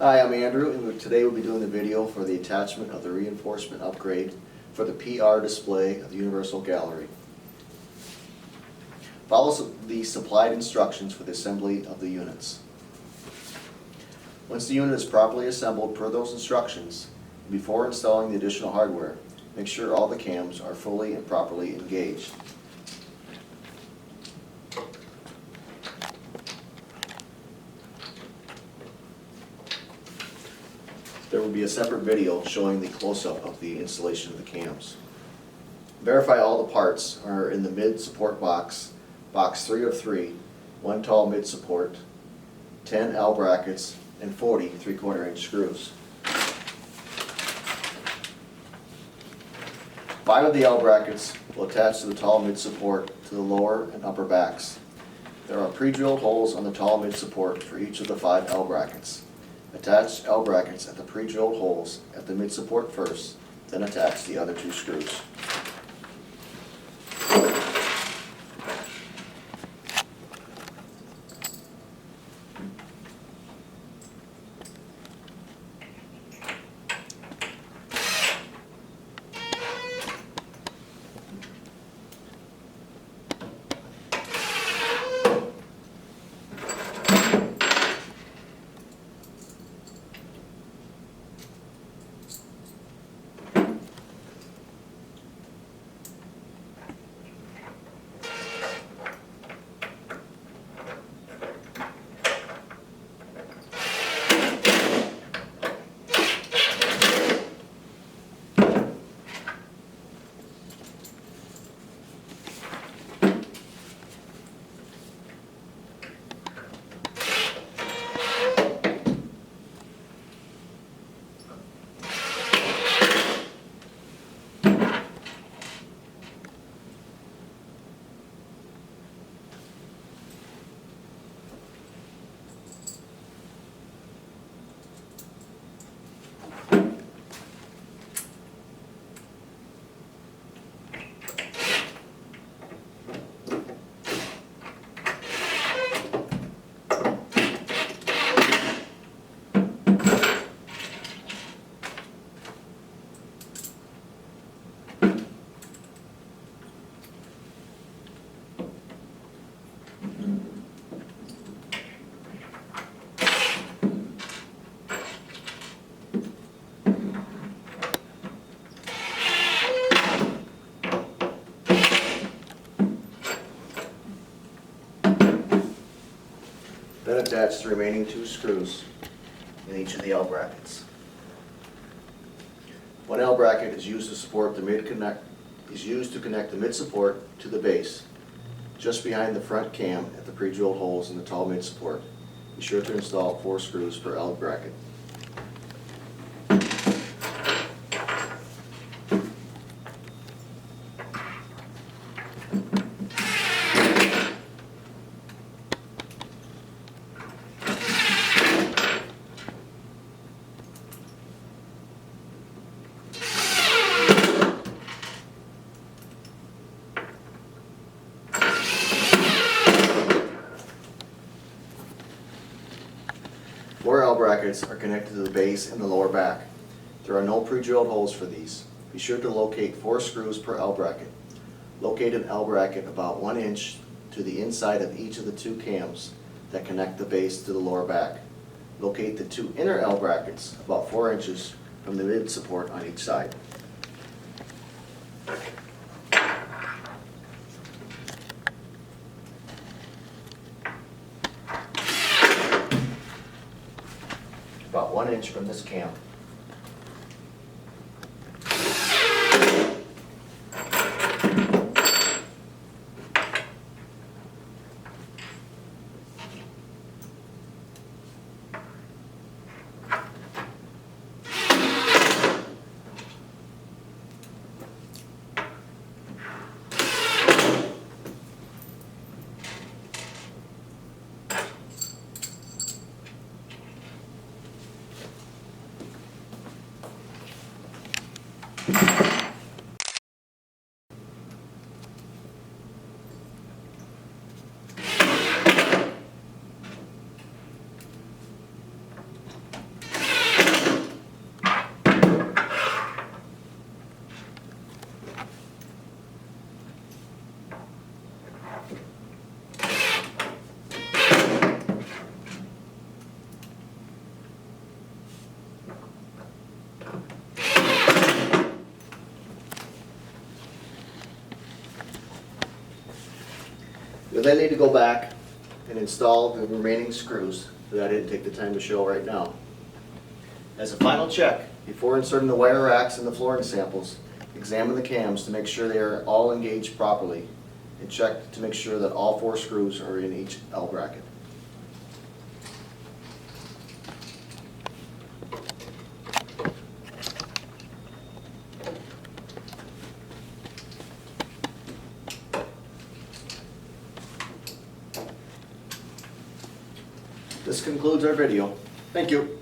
Hi, I'm Andrew, and today we'll be doing the video for the attachment of the reinforcement upgrade for the PR display of the Universal Gallery. Follow the supplied instructions for the assembly of the units. Once the unit is properly assembled per those instructions, before installing the additional hardware, make sure all the cams are fully and properly engaged. There will be a separate video showing the close-up of the installation of the cams. Verify all the parts are in the mid-support box, box 3 of 3, 1 tall mid-support, 10 L brackets, and 40 3/4 inch screws. 5 of the L brackets will attach to the tall mid-support to the lower and upper backs. There are pre-drilled holes on the tall mid-support for each of the 5 L brackets. Attach L brackets at the pre-drilled holes at the mid-support first, then attach the other 2 screws. Then attach the remaining 2 screws in each of the L brackets. 1 L bracket is used to support the connect the mid support to the base, just behind the front cam at the pre-drilled holes in the tall mid support. Be sure to install 4 screws per L bracket. Four L brackets are connected to the base and the lower back. There are no pre-drilled holes for these. Be sure to locate 4 screws per L bracket. Locate an L bracket about 1 inch to the inside of each of the 2 cams that connect the base to the lower back. Locate the 2 inner L brackets about 4 inches from the mid support on each side. About 1 inch from this cam. But then I need to go back and install the remaining screws that I didn't take the time to show right now. As a final check, before inserting the wire racks and the flooring samples, examine the cams to make sure they are all engaged properly, and check to make sure that all 4 screws are in each L bracket. This concludes our video. Thank you.